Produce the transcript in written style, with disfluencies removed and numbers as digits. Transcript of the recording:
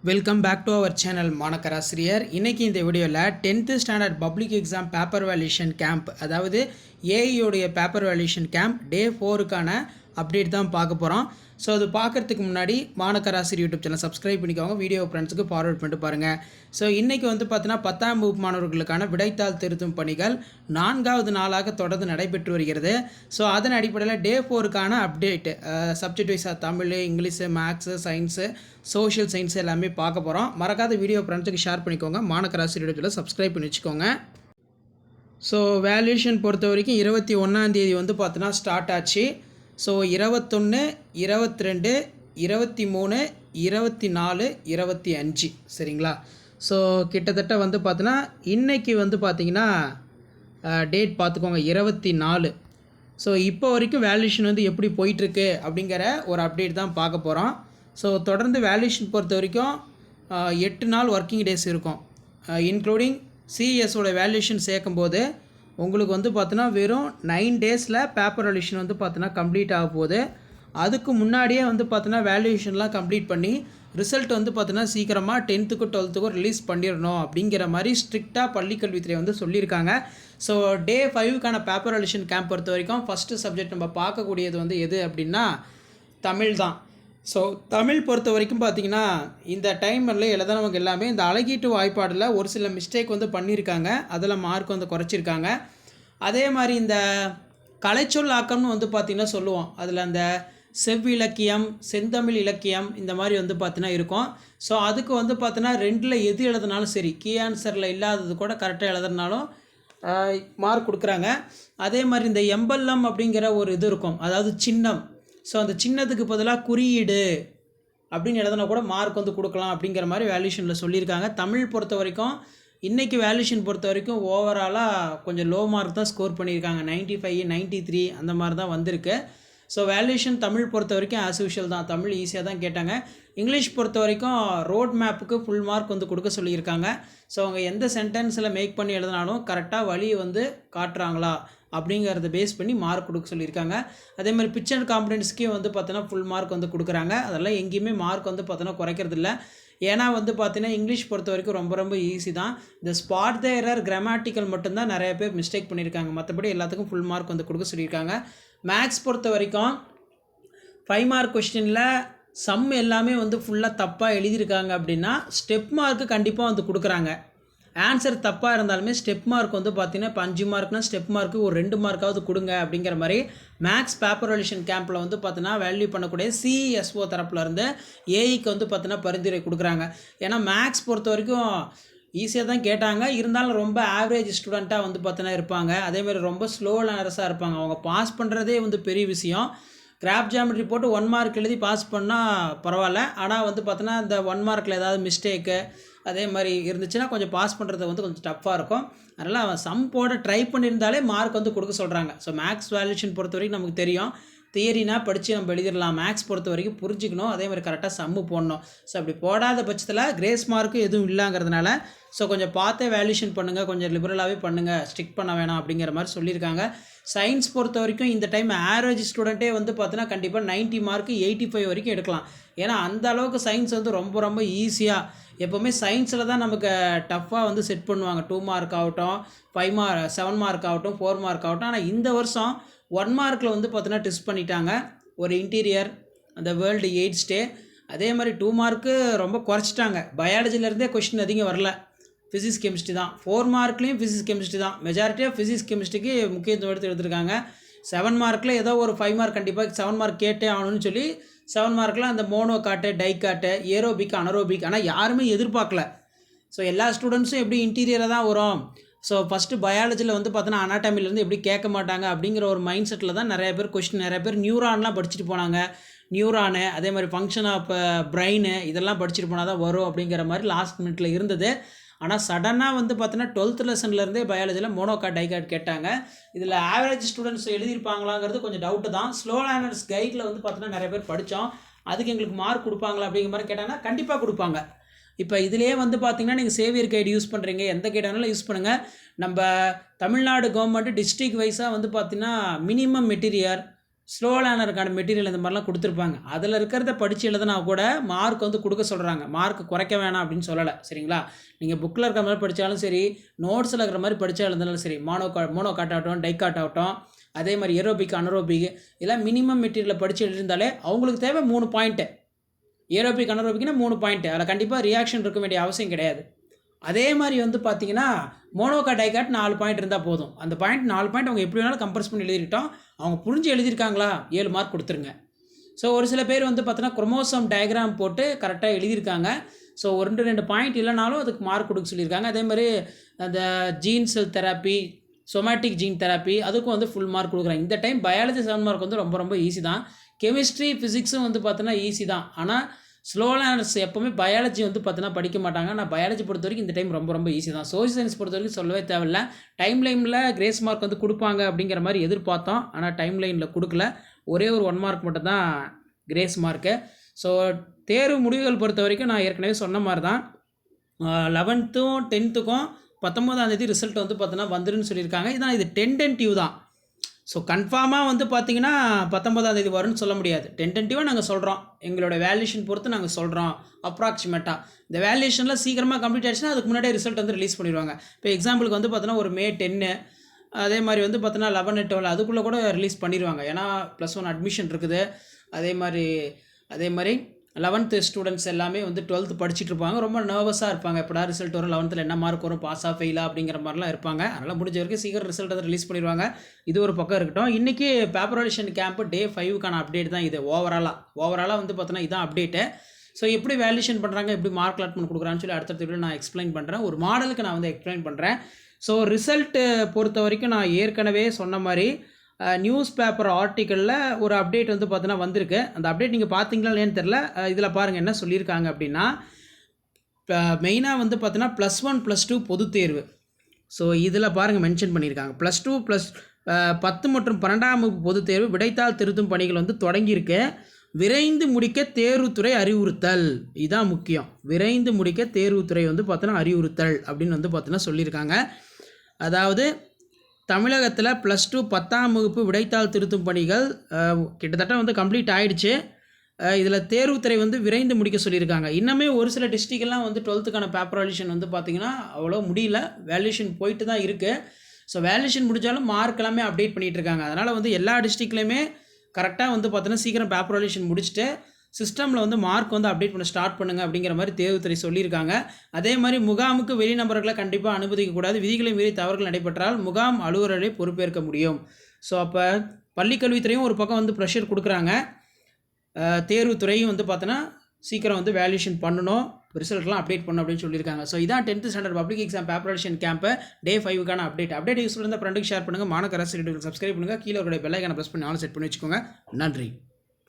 Welcome back to our channel Manakkarasiriyar. இன்றைக்கி இந்த வீடியோவில் 10th standard public exam paper valuation camp, அதாவது ஏஐயோடைய பேப்பர் வேல்யூஷன் கேம்ப் டே 4க்கான அப்டேட் தான் பார்க்க போகிறோம். ஸோ அது பார்க்குறதுக்கு முன்னாடி மாணக்கராசிரியர் யூடியூப் சேனல் சப்ஸ்கிரைப் பண்ணிக்கோங்க, வீடியோ ஃப்ரெண்ட்ஸுக்கு ஃபார்வர்ட் பண்ணிட்டு பாருங்கள். ஸோ இன்றைக்கி பார்த்தீங்கன்னா 10ஆம் வகுப்பு மாணவர்களுக்கான விடைத்தாள் திருத்தும் பணிகள் 4வது நாளாக தொடர்ந்து நடைபெற்று வருகிறது. ஸோ அதன் அடிப்படையில் டே 4க்கான அப்டேட் சப்ஜெக்ட் வைஸாக Tamil, English, maths, science, social science எல்லாமே பார்க்க போகிறோம். மறக்காத வீடியோ ஃப்ரெண்ட்ஸுக்கு ஷேர் பண்ணிக்கோங்க, மாணக்கராசிரியர் யூடியூப் சேனல் சப்ஸ்கிரைப் பண்ணி வச்சுக்கோங்க. ஸோ வேல்யூஷன் பொறுத்த வரைக்கும் 21ஆம் தேதி பார்த்தீங்கன்னா ஸ்டார்ட் ஆச்சு. ஸோ 21, 22, 23, 24, 25 சரிங்களா. ஸோ கிட்டத்தட்ட பார்த்தீங்கன்னா இன்றைக்கி பார்த்தீங்கன்னா டேட் பார்த்துக்கோங்க 24. ஸோ இப்போ வரைக்கும் வேல்யூஷன் எப்படி போயிட்டுருக்கு அப்படிங்கிற ஒரு அப்டேட் தான் பார்க்க போகிறோம். ஸோ தொடர்ந்து வேல்யூஷன் பொறுத்த வரைக்கும் 8 நாள் ஒர்க்கிங் டேஸ் இருக்கும். இன்க்ளூடிங் சிஎஸோட வேல்யூஷன் சேர்க்கும்போது உங்களுக்கு பார்த்தீங்கன்னா வெறும் 9 டேஸில் பேப்பர் வேல்யூஷன் பார்த்தீங்கன்னா கம்ப்ளீட் ஆக போகுது. அதுக்கு முன்னாடியே பார்த்தீங்கன்னா வேல்யூஷன்லாம் கம்ப்ளீட் பண்ணி ரிசல்ட் பார்த்தீங்கன்னா சீக்கிரமாக 10th 12th ரிலீஸ் பண்ணிடணும் அப்படிங்கிற மாதிரி ஸ்ட்ரிக்டாக பள்ளிக்கல்வித்துறை சொல்லியிருக்காங்க. ஸோ டே 5க்கான பேப்பர் வேல்யூஷன் கேம்ப் பொறுத்த வரைக்கும் ஃபஸ்ட்டு சப்ஜெக்ட் நம்ம பார்க்கக்கூடியது எது அப்படின்னா தமிழ் தான். ஸோ தமிழ் பொறுத்த வரைக்கும் பார்த்திங்கன்னா இந்த டைமில் எழுதுனவங்க எல்லாமே இந்த அழகீட்டு வாய்ப்பாடில் ஒரு சில மிஸ்டேக் பண்ணியிருக்காங்க, அதில் மார்க் குறைச்சிருக்காங்க. அதே மாதிரி இந்த கலைச்சொல் ஆக்கம்னு பார்த்திங்கன்னா சொல்லுவோம், அதில் அந்த செவ்விலக்கியம், செந்தமிழ் இலக்கியம் இந்த மாதிரி பார்த்திங்கன்னா இருக்கும். ஸோ அதுக்கு பார்த்திங்கன்னா 2ல் எது எழுதுனாலும் சரி, கீ ஆன்சரில் இல்லாதது கூட கரெக்டாக எழுதுனாலும் மார்க் கொடுக்குறாங்க. அதே மாதிரி இந்த எம்பல்லம் அப்படிங்கிற ஒரு இது இருக்கும், அதாவது சின்னம். ஸோ அந்த சின்னத்துக்கு பதிலாக குறியீடு அப்படின்னு எழுதுனா கூட மார்க் கொடுக்கலாம் அப்படிங்கிற மாதிரி வேல்யூஷனில் சொல்லியிருக்காங்க. தமிழ் பொறுத்த வரைக்கும் இன்றைக்கி வேல்யூஷன் பொறுத்த வரைக்கும் ஓவராலாக கொஞ்சம் லோ மார்க் தான் ஸ்கோர் பண்ணியிருக்காங்க. 95, 93 அந்த மாதிரி தான் வந்திருக்கு. ஸோ வேல்யூஷன் தமிழ் பொறுத்த வரைக்கும் ஆஸ் யூஷுவல் தான், தமிழ் ஈஸியாக தான் கேட்டாங்க. இங்கிலீஷ் பொறுத்த வரைக்கும் ரோட் மேப்புக்கு ஃபுல் மார்க் கொடுக்க சொல்லியிருக்காங்க. ஸோ அவங்க எந்த சென்டென்ஸில் மேக் பண்ணி எழுதினாலும் கரெக்டாக வழி காட்டுறாங்களா அப்படிங்கிறத பேஸ் பண்ணி மார்க் கொடுக்க சொல்லியிருக்காங்க. அதே மாதிரி பிக்சர் அண்ட் காம்படன்ஸ்க்கே பார்த்தோன்னா ஃபுல் மார்க் கொடுக்குறாங்க. அதெல்லாம் எங்கேயுமே மார்க் பார்த்தோன்னா குறைக்கிறதில்ல. ஏன்னா பார்த்தீங்கன்னா இங்கிலீஷ் பொறுத்த வரைக்கும் ரொம்ப ரொம்ப ஈஸி தான். இந்த ஸ்பாட் த எரர், கிராமட்டிக்கல் மட்டும்தான் நிறைய பேர் மிஸ்டேக் பண்ணியிருக்காங்க, மற்றபடி எல்லாத்துக்கும் ஃபுல் மார்க் கொடுக்க சொல்லியிருக்காங்க. மேக்ஸ் பொறுத்த வரைக்கும் 5 மார்க் கொஸ்டினில் சம் எல்லாமே ஃபுல்லாக தப்பாக எழுதியிருக்காங்க அப்படின்னா ஸ்டெப் மார்க்கு கண்டிப்பாக கொடுக்குறாங்க. ஆன்சர் தப்பாக இருந்தாலுமே ஸ்டெப் மார்க் பார்த்தீங்கன்னா இப்போ 5 மார்க்னால் ஸ்டெப் மார்க்கு ஒரு 2 மார்க்காவது கொடுங்க அப்படிங்கிற மாதிரி மேக்ஸ் பேப்பர் வேல்யூஷன் கேம்பில் பார்த்தீங்கன்னா வேல்யூ பண்ணக்கூடிய சிஎஸ்ஓ தரப்புலேருந்து ஏஐக்கு பார்த்தீங்கன்னா பரிந்துரை கொடுக்குறாங்க. ஏன்னா மேக்ஸ் பொறுத்த வரைக்கும் ஈஸியாக தான் கேட்டாங்க, இருந்தாலும் ரொம்ப ஆவரேஜ் ஸ்டூடெண்ட்டாக பார்த்தீங்கன்னா இருப்பாங்க. அதேமாதிரி ரொம்ப ஸ்லோ லேர்னர்ஸாக இருப்பாங்க. அவங்க பாஸ் பண்ணுறதே பெரிய விஷயம். கிராஃப் ஜியாமெட்ரி போட்டு 1 மார்க் எழுதி பாஸ் பண்ணால் பரவாயில்ல. ஆனால் பார்த்தீங்கன்னா இந்த 1 மார்க்கில் ஏதாவது மிஸ்டேக்கு அதே மாதிரி இருந்துச்சுன்னா கொஞ்சம் பாஸ் பண்ணுறது கொஞ்சம் டஃப்பாக இருக்கும். அதனால் அவன் சம் போட ட்ரை பண்ணியிருந்தாலே மார்க் கொடுக்க சொல்கிறாங்க. ஸோ மேக்ஸ் வேல்யூஷன் பொறுத்த வரைக்கும் நமக்கு தெரியும், தியரினா படித்து நம்ம எழுதிடலாம். மேக்ஸ் பொறுத்த வரைக்கும் புரிஞ்சிக்கணும், அதே மாதிரி கரெக்டாக சம்மு போடணும். ஸோ அப்படி போடாத பட்சத்தில் கிரேஸ் மார்க்கும் எதுவும் இல்லைங்கிறதுனால ஸோ கொஞ்சம் பார்த்தே வேல்யூஷன் பண்ணுங்கள், கொஞ்சம் லிபரலாகவே பண்ணுங்கள், ஸ்ட்ரிக் பண்ண வேணாம் அப்படிங்கிற மாதிரி சொல்லியிருக்காங்க. சயின்ஸ் பொறுத்த வரைக்கும் இந்த டைம் ஆவரேஜ் ஸ்டூடெண்ட்டே பார்த்தீங்கன்னா கண்டிப்பாக 90 மார்க்கு 85 வரைக்கும் எடுக்கலாம். ஏன்னா அந்த அளவுக்கு சயின்ஸ் ரொம்ப ரொம்ப ஈஸியாக, எப்போவுமே சயின்ஸில் தான் நமக்கு டஃப்பாக செட் பண்ணுவாங்க. 2 மார்க் ஆகட்டும், 5 மார்க், 7 மார்க் ஆகட்டும், 4 மார்க் ஆகட்டும். ஆனால் இந்த வருஷம் 1 மார்க்கில் பார்த்தீங்கன்னா டெஸ்ட் பண்ணிட்டாங்க. ஒரு இன்டீரியர், அந்த வேர்ல்டு எய்ட்ஸ் டே. அதே மாதிரி 2 மார்க்கு ரொம்ப குறைச்சிட்டாங்க. பயாலஜிலேருந்தே கொஸ்டின் அதிகம் வரல, ஃபிசிக்ஸ் கெமிஸ்ட்ரி தான். 4 மார்க்லேயும் ஃபிசிக்ஸ் கெமிஸ்ட்ரி தான். மெஜாரிட்டியாக ஃபிசிக்ஸ் கெமிஸ்ட்ரிக்கு முக்கியத்துவம் எடுத்துருக்காங்க. 7 மார்க்கில் ஏதோ ஒரு 5 மார்க் கண்டிப்பாக 7 மார்க் கேட்டே ஆகணும்னு சொல்லி 7 மார்க்கில் அந்த மோனோ காட்டு, டை காட்டு, ஏரோபிக், அனரோபிக். ஆனால் யாருமே எதிர்பார்க்கல. ஸோ எல்லா ஸ்டூடெண்ட்ஸும் எப்படி இன்டீரியராக தான் வரும். ஸோ ஃபஸ்ட்டு பயாலஜியில் பார்த்தீங்கன்னா அனாட்டமிலேருந்து எப்படி கேட்க மாட்டாங்க அப்படிங்கிற ஒரு மைண்ட் செட்டில் தான் நிறைய பேர் கொஸ்டின், நிறைய பேர் நியூரான்லாம் படிச்சுட்டு போனாங்க. நியூரானு, அதே மாதிரி ஃபங்க்ஷன் ஆஃப் பிரெயின் இதெல்லாம் படிச்சுட்டு போனால் தான் வரும் அப்படிங்கிற மாதிரி லாஸ்ட் மினிட்ல இருந்தது. ஆனால் சடனாக பார்த்தீங்கன்னா 12th லெசன்லேருந்தே பயாலஜியில் மோனோகாட், டைகாட் கேட்டாங்க. இதில் ஆவரேஜ் ஸ்டூடெண்ட்ஸ் எழுதியிருப்பாங்களாங்கிறது கொஞ்சம் டவுட்டு தான். ஸ்லோ லேர்னர்ஸ் கைடில் பார்த்தீங்கன்னா நிறைய பேர் படித்தோம், அதுக்கு எங்களுக்கு மார்க் கொடுப்பாங்களா அப்படிங்கிற மாதிரி கேட்டாங்கன்னா கண்டிப்பாக கொடுப்பாங்க. இப்போ இதிலே பார்த்தீங்கன்னா நீங்கள் சேவியர் கைடு யூஸ் பண்ணுறீங்க, எந்த கைடு வேணாலும் யூஸ் பண்ணுங்கள். நம்ம தமிழ்நாடு கவர்மெண்ட்டு டிஸ்ட்ரிக்ட் வைஸாக பார்த்தீங்கன்னா மினிமம் மெட்டீரியல், ஸ்லோ லேர்னருக்கான மெட்டீரியல் இந்த மாதிரிலாம் கொடுத்துருப்பாங்க. அதில் இருக்கிறத படித்து எழுதுனா கூட மார்க் வந்து கொடுக்க சொல்கிறாங்க. மார்க் குறைக்க வேணாம் அப்படின்னு சொல்லலை. சரிங்களா? நீங்கள் புக்கில் இருக்கிற மாதிரி படித்தாலும் சரி, நோட்ஸில் இருக்கிற மாதிரி படித்தா எழுதினாலும் சரி, மோனோ காட் ஆகட்டும், டை காட் ஆகட்டும், அதே மாதிரி ஏரோபிக் அனரோபிக் இதெல்லாம் மினிமம் மெட்டீரியலில் படித்து எழுதியிருந்தாலே அவங்களுக்கு தேவை 3 பாயிண்ட்டு. Aerobic அனரோபிக்னா 3 point. அதில் கண்டிப்பாக ரியாக்ஷன் இருக்க வேண்டிய அவசியம் கிடையாது. அதே மாதிரி வந்து பார்த்தீங்கன்னா மோனோகாட் டைகாட் 4 பாயிண்ட் இருந்தால் போதும். அந்த பாயிண்ட் 4 பாயிண்ட் அவங்க எப்படி வேணாலும் கம்ப்ரஸ் பண்ணி எழுதிக்கிட்டோம். அவங்க புரிஞ்சு எழுதியிருக்காங்களா 7 மார்க் கொடுத்துருங்க. ஸோ ஒரு சில பேர் வந்து பார்த்தீங்கன்னா குரோமோசோம் டயக்ராம் போட்டு கரெக்டாக எழுதியிருக்காங்க. ஸோ 2 பாயிண்ட் இல்லைனாலும் அதுக்கு மார்க் கொடுக்க சொல்லியிருக்காங்க. அதே மாதிரி அந்த ஜீன் செல் தெராப்பி, சொமேட்டிக் ஜீன் தெராப்பி அதுக்கும் வந்து ஃபுல் மார்க் கொடுக்குறாங்க. இந்த டைம் பயாலஜி 7 மார்க் வந்து ரொம்ப ரொம்ப ஈஸி தான். கெமிஸ்ட்ரி ஃபிசிக்ஸும் வந்து பார்த்தோன்னா ஈஸி தான். ஆனால் ஸ்லோ லேர்னர்ஸ் எப்போவுமே பயாலஜி வந்து பார்த்தீங்கன்னா படிக்க மாட்டாங்க. ஆனால் பயாலஜி பொறுத்த வரைக்கும் இந்த டைம் ரொம்ப ரொம்ப ஈஸி தான். சோஷியல் சயின்ஸ் பொறுத்த வரைக்கும் சொல்லவே தேவையில்லை. டைம் லைனில் கிரேஸ் மார்க் வந்து கொடுப்பாங்க அப்படிங்கிற மாதிரி எதிர்பார்த்தோம். ஆனால் டைம் லைனில் கொடுக்கல. ஒரே ஒரு 1 மார்க் மட்டும் தான் கிரேஸ் மார்க்கு. ஸோ தேர்வு முடிவுகள் பொறுத்த வரைக்கும் நான் ஏற்கனவே சொன்ன மாதிரி தான் 11th 10th 19ஆம் தேதி ரிசல்ட் வந்து பார்த்தீங்கன்னா வந்துருன்னு சொல்லியிருக்காங்க. இதான் இது டென்டென்டிவ் தான். ஸோ கன்ஃபார்மாக வந்து பார்த்தீங்கன்னா 19ஆம் தேதி வரும்னு சொல்ல முடியாது. டென்டென்டிவாக நாங்கள் சொல்கிறோம். எங்களோட வேல்யூஷன் பொறுத்து நாங்கள் சொல்கிறோம் அப்ராக்சிமேட்டாக. இந்த வேல்யூஷனில் சீக்கிரமாக கம்ப்ளீட் ஆகிடுச்சுன்னா அதுக்கு முன்னாடியே ரிசல்ட் வந்து ரிலீஸ் பண்ணிடுவாங்க. இப்போ எக்ஸாம்பிளுக்கு வந்து பார்த்தோன்னா ஒரு May 10 அதே மாதிரி வந்து பார்த்தோன்னா 11 12 அதுக்குள்ளே கூட ரிலீஸ் பண்ணிடுவாங்க. ஏன்னா +1 அட்மிஷன் இருக்குது. அதே மாதிரி 11th ஸ்டூடெண்ட்ஸ் எல்லாமே வந்து 12th படிச்சுட்டு இருப்பாங்க. ரொம்ப நர்வஸாக இருப்பாங்க. எப்படா ரிசல்ட் வரும், 11th என்ன மார்க் வரும், பாஸாக ஃபெயிலா அப்படிங்கிற மாதிரிலாம் இருப்பாங்க. அதனால் முடிஞ்ச வரைக்கும் சீக்கிரம் ரிசல்ட் வந்து ரிலீஸ் பண்ணிடுவாங்க. இது ஒரு பக்கம் இருக்கட்டும். இன்றைக்கி பேப்பர் வேல்யூஷன் கேம்ப் Day 5க்கான அப்டேட் தான் இது. ஓவராலாக வந்து பார்த்தோன்னா இதுதான் அப்டேட்டு. ஸோ எப்படி வேல்யூஷன் பண்ணுறாங்க, எப்படி மார்க் அலாட்மெண்ட் கொடுக்குறான்னு சொல்லி அடுத்த வீடியோ நான் எக்ஸ்பிளைன் பண்ணுறேன். ஒரு மாடலுக்கு நான் வந்து எக்ஸ்பிளைன் பண்ணுறேன். ஸோ ரிசல்ட்டு பொறுத்த வரைக்கும் நான் ஏற்கனவே சொன்ன மாதிரி நியூஸ் பேப்பர் ஆர்டிக்கலில் ஒரு அப்டேட் வந்து பார்த்தீங்கன்னா வந்திருக்கு. அந்த அப்டேட் நீங்கள் பார்த்தீங்களா இல்லையான்னு தெரில. இதில் பாருங்கள் என்ன சொல்லியிருக்காங்க அப்படின்னா, மெயினாக வந்து பார்த்தீங்கன்னா +1 +2 பொதுத் தேர்வு. ஸோ இதில் பாருங்கள் மென்ஷன் பண்ணியிருக்காங்க. +2 10 மற்றும் 12ஆம் வகுப்பு பொதுத் தேர்வு விடைத்தாள் திருத்தும் பணிகள் வந்து தொடங்கியிருக்கு. விரைந்து முடிக்க தேர்வுத்துறை அறிவுறுத்தல். இதுதான் முக்கியம். விரைந்து முடிக்க தேர்வுத்துறை வந்து பார்த்தோன்னா அறிவுறுத்தல் அப்படின்னு வந்து பார்த்தீங்கன்னா சொல்லியிருக்காங்க. அதாவது தமிழகத்தில் +2 10ஆம் வகுப்பு விடைத்தாள் திருத்தும் பணிகள் கிட்டத்தட்ட வந்து கம்ப்ளீட் ஆகிடுச்சு. இதில் தேர்வுத்துறை வந்து விரைந்து முடிக்க சொல்லியிருக்காங்க. இன்னுமே ஒரு சில டிஸ்ட்ரிக்ட்லாம் வந்து 12th பேப்பர் வேல்யூஷன் வந்து பார்த்திங்கன்னா அவ்வளோ முடியல. வேல்யூஷன் போயிட்டு தான் இருக்குது. ஸோ வேல்யூஷன் முடிஞ்சாலும் மார்க் எல்லாமே அப்டேட் பண்ணிகிட்டு இருக்காங்க. அதனால் வந்து எல்லா டிஸ்ட்ரிக்ட்லேயுமே கரெக்டாக வந்து பார்த்தீங்கன்னா சீக்கிரம் பேப்பர் வேல்யூஷன் முடிச்சுட்டு சிஸ்டமில் வந்து மார்க் வந்து அப்டேட் பண்ண ஸ்டார்ட் பண்ணுங்கள் அப்படிங்கிற மாதிரி தேர்வுத்துறை சொல்லியிருக்காங்க. அதே மாதிரி முகாமுக்கு வெளி நபர்களை கண்டிப்பாக அனுமதிக்கக்கூடாது. விதிகளை மீறி தவறுகள் நடைபெற்றால் முகாம் அலுவலரை பொறுப்பேற்க முடியும். ஸோ அப்போ பள்ளிக்கல்வித்துறையும் ஒரு பக்கம் வந்து ப்ரெஷர் கொடுக்குறாங்க. தேர்வுத்துறையும் வந்து பார்த்தோன்னா சீக்கிரம் வந்து வேல்யூஷன் பண்ணணும், ரிசல்ட்லாம் அப்டேட் பண்ணணும் அப்படின்னு சொல்லியிருக்காங்க. ஸோ இதான் 10th standard public exam paper valuation camp Day 5க்கான அப்டேட் யூஸ்ஃபுல்லாக இருந்தால் ஃப்ரெண்டுக்கு ஷேர் பண்ணுங்கள். மாணவ அரசு சப்ஸ்கிரைப் பண்ணுங்கள். கீழே ஒரு பெல் ஐக்கானை ப்ரெஸ் பண்ணி ஆல் செட் பண்ணி வச்சுக்கோங்க. நன்றி.